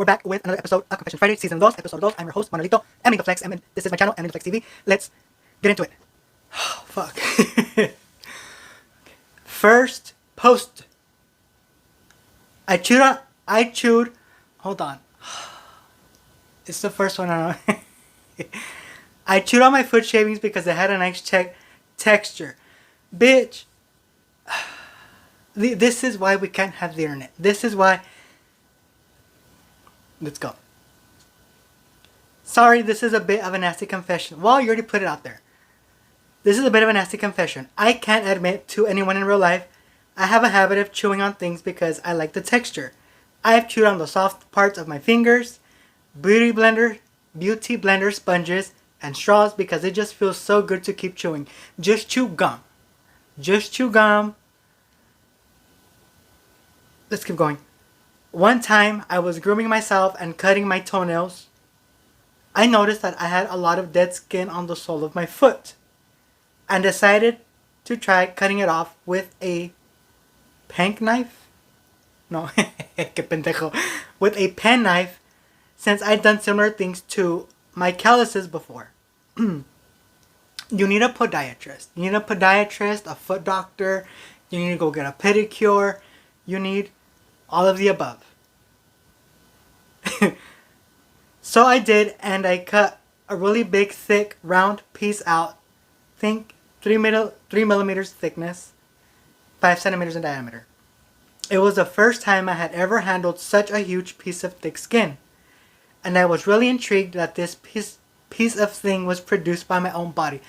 back with another episode of Confessions Friday, Season 2, Episode 2. I'm your host, Manolito, Emilio Flex, and this is my channel, Emilio Flex TV. Let's get into it. Oh, fuck. First post. I chewed, hold on. It's the first one I know. I chewed on my foot shavings because they had a nice texture. Bitch. This is why we can't have the internet. This is why. Let's go. Sorry, this is a bit of a nasty confession. Well, you already put it out there. This is a bit of a nasty confession. I can't admit to anyone in real life I have a habit of chewing on things because I like the texture. I have chewed on the soft parts of my fingers, beauty blender sponges, and straws because it just feels so good to keep chewing. Just chew gum. Just chew gum. Let's keep going. One time, I was grooming myself and cutting my toenails. I noticed that I had a lot of dead skin on the sole of my foot and decided to try cutting it off with a pen knife. No, que pendejo. With a pen knife, since I'd done similar things to my calluses before. You need a podiatrist. You need a podiatrist, a foot doctor. You need to go get a pedicure. You need all of the above. So I did, and I cut a really big, thick, round piece out. Think 3 millimeters thickness, 5 centimeters in diameter. It was the first time I had ever handled such a huge piece of thick skin, and I was really intrigued that this piece of thing was produced by my own body.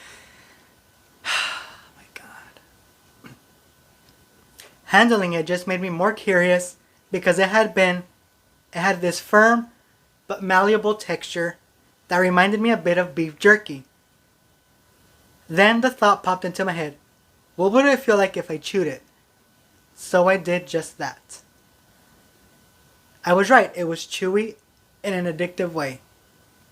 Oh my God. Handling it just made me more curious because it had this firm but malleable texture that reminded me a bit of beef jerky. Then the thought popped into my head, what would it feel like if I chewed it? So I did just that. I was right, it was chewy in an addictive way.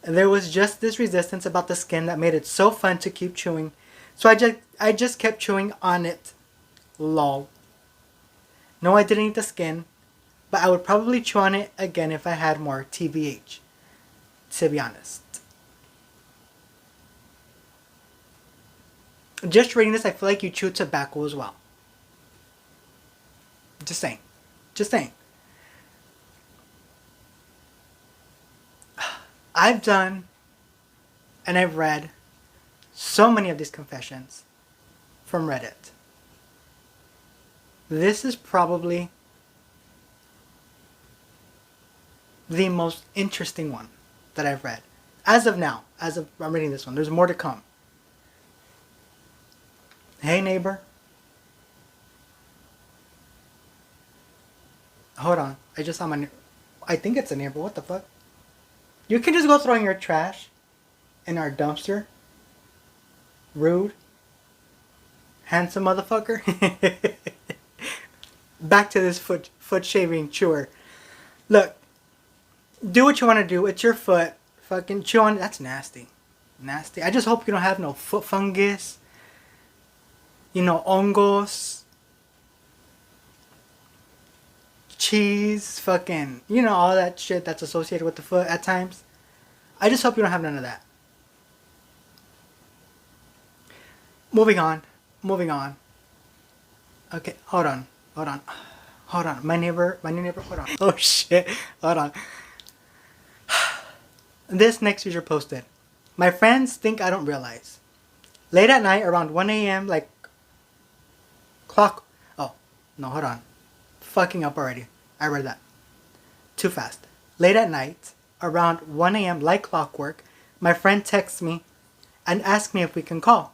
There was just this resistance about the skin that made it so fun to keep chewing. So I just kept chewing on it. Lol. No, I didn't eat the skin, but I would probably chew on it again if I had more TBH, to be honest. Just reading this, I feel like you chew tobacco as well. Just saying. Just saying. I've done and I've read so many of these confessions from Reddit. This is probably the most interesting one that I've read. As of now, I'm reading this one. There's more to come. Hey neighbor. Hold on. I just saw my I think it's a neighbor. What the fuck? You can just go throwing your trash in our dumpster. Rude. Handsome motherfucker. Back to this foot shaving chewer. Look. Do what you want to do. It's your foot. Fucking chew on it. That's nasty. Nasty. I just hope you don't have no foot fungus. You know, hongos. Cheese. Fucking, you know, all that shit that's associated with the foot at times. I just hope you don't have none of that. Moving on. Okay, hold on. My new neighbor, hold on. Oh shit. Hold on. This next user posted, my friends think I don't realize. Late at night, around 1 a.m., like clock. Oh, no, hold on. Fucking up already. I read that. Too fast. Late at night, around 1 a.m., like clockwork, my friend texts me and asks me if we can call.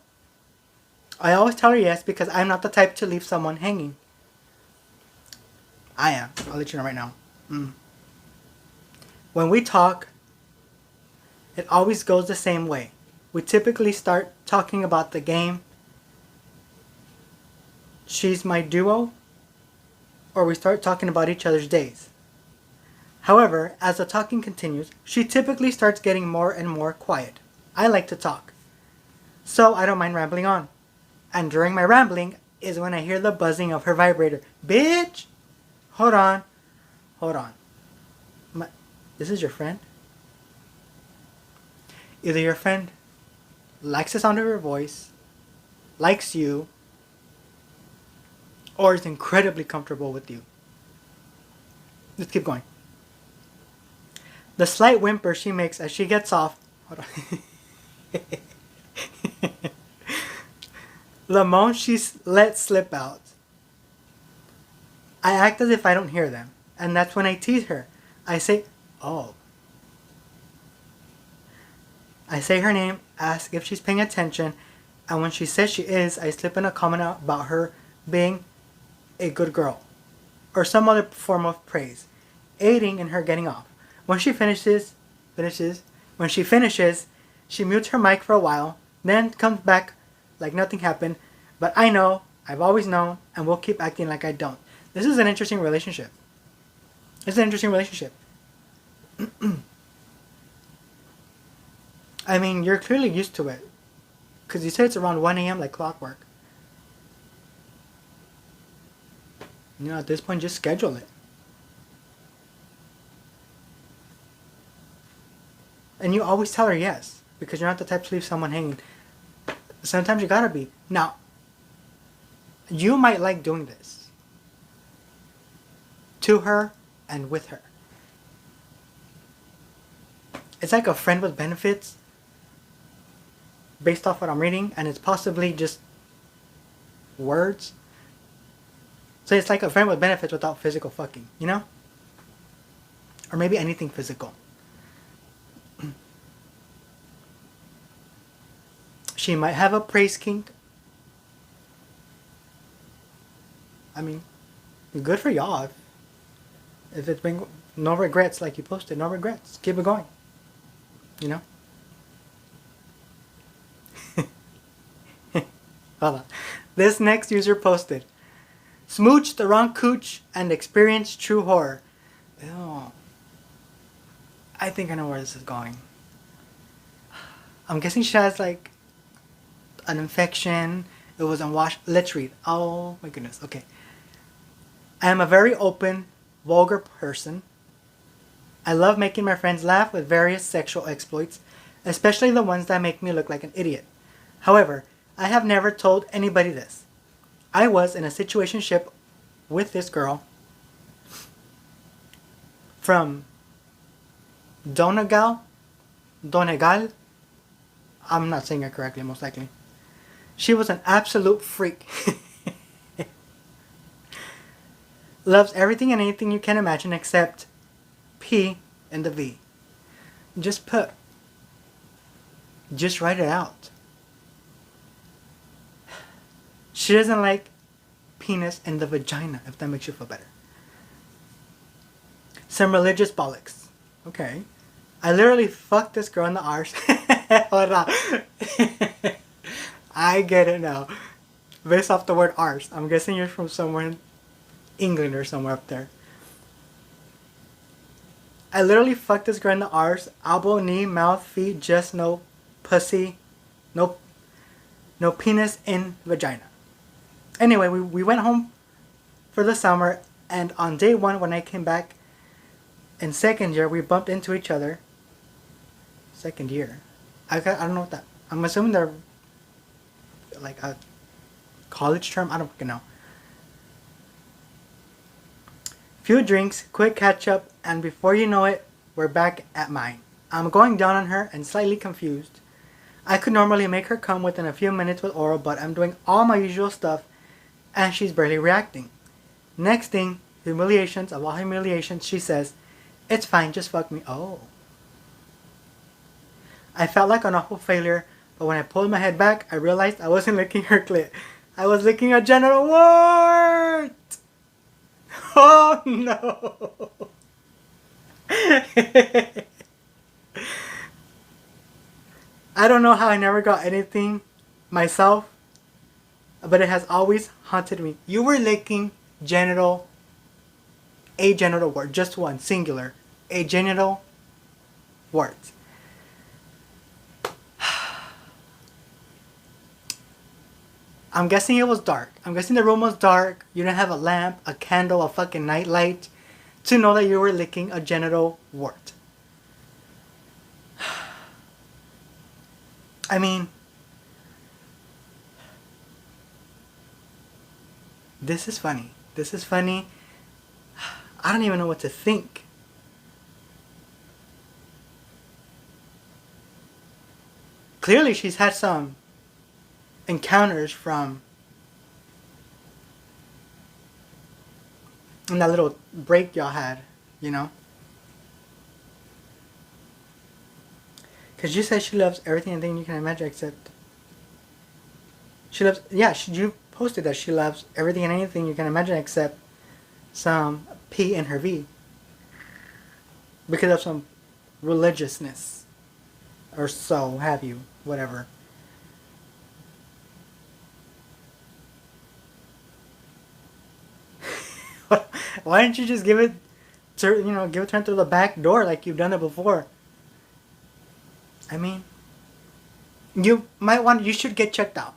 I always tell her yes because I'm not the type to leave someone hanging. I am. I'll let you know right now. When we talk, it always goes the same way. We typically start talking about the game, She's My Duo, or we start talking about each other's days. However, as the talking continues, she typically starts getting more and more quiet. I like to talk, so I don't mind rambling on. And during my rambling is when I hear the buzzing of her vibrator. Bitch! Hold on. This is your friend. Either your friend likes the sound of your voice, likes you, or is incredibly comfortable with you. Let's keep going. The slight whimper she makes as she gets off. Hold on. The moan she lets slip out. I act as if I don't hear them, and that's when I tease her. I say, oh. I say her name, ask if she's paying attention, and when she says she is, I slip in a comment about her being a good girl, or some other form of praise, aiding in her getting off. When she finishes, she mutes her mic for a while, then comes back like nothing happened, but I know, I've always known, and will keep acting like I don't. This is an interesting relationship. It's an interesting relationship. I mean, you're clearly used to it, because you said it's around 1 a.m. like clockwork. You know, at this point, just schedule it. And you always tell her yes, because you're not the type to leave someone hanging. Sometimes you gotta be. Now, you might like doing this to her and with her. It's like a friend with benefits, based off what I'm reading, and it's possibly just words. So it's like a friend with benefits without physical fucking, you know? Or maybe anything physical. She might have a praise kink. I mean, good for y'all. If it's been no regrets, like you posted, no regrets. Keep it going. You know? Hold on. This next user posted, smooch the wrong cooch and experience true horror. Ew. I think I know where this is going. I'm guessing she has like an infection. It was unwashed. Let's read. Oh my goodness. Okay. I am a very open, vulgar person. I love making my friends laugh with various sexual exploits, especially the ones that make me look like an idiot. However, I have never told anybody this. I was in a situationship with this girl from Donegal. I'm not saying it correctly, most likely. She was an absolute freak. Loves everything and anything you can imagine except P and the V. Just write it out. She doesn't like penis in the vagina, if that makes you feel better. Some religious bollocks. Okay. I literally fucked this girl in the arse. Hold on. I get it now. Based off the word arse. I'm guessing you're from somewhere in England or somewhere up there. I literally fucked this girl in the arse. Elbow, knee, mouth, feet, just no pussy. No penis in vagina. Anyway, we went home for the summer, and on day one when I came back in second year, we bumped into each other. Second year. I don't know what that... I'm assuming they're like a college term. I don't fucking know. Few drinks, quick catch up, and before you know it, we're back at mine. I'm going down on her and slightly confused. I could normally make her come within a few minutes with oral, but I'm doing all my usual stuff and she's barely reacting. Next thing, humiliations of all humiliations, she says, "It's fine, just fuck me." Oh. I felt like an awful failure, but when I pulled my head back, I realized I wasn't licking her clit. I was licking a genital wart! Oh no! I don't know how I never got anything myself, but it has always haunted me. You were licking a genital wart, just one, singular, a genital wart. I'm guessing it was dark. I'm guessing the room was dark. You didn't have a lamp, a candle, a fucking nightlight to know that you were licking a genital wart. I mean, this is funny. This is funny. I don't even know what to think. Clearly, she's had some encounters from in that little break y'all had, you know? Because you said she loves everything and anything you can imagine except... She loves... Yeah, you posted that she loves everything and anything you can imagine except some P in her V. Because of some religiousness. Or so have you. Whatever. Why didn't you just give it turn through the back door like you've done it before? I mean, you should get checked out.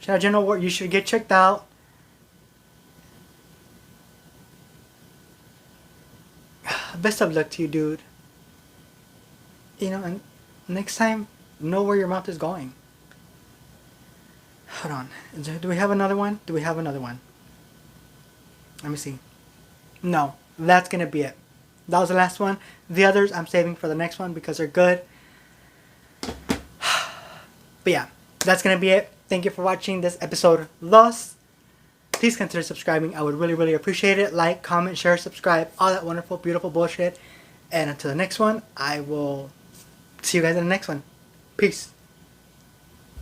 General Ward, you should get checked out. Best of luck to you, dude. And next time, know where your mouth is going. Hold on. Do we have another one? Let me see. No, that's gonna be it. That was the last one. The others I'm saving for the next one because they're good. But yeah, that's gonna be it. Thank you for watching this episode Lost. Please consider subscribing. I would really, really appreciate it. Like, comment, share, subscribe, all that wonderful, beautiful bullshit. And until the next one, I will see you guys in the next one. Peace.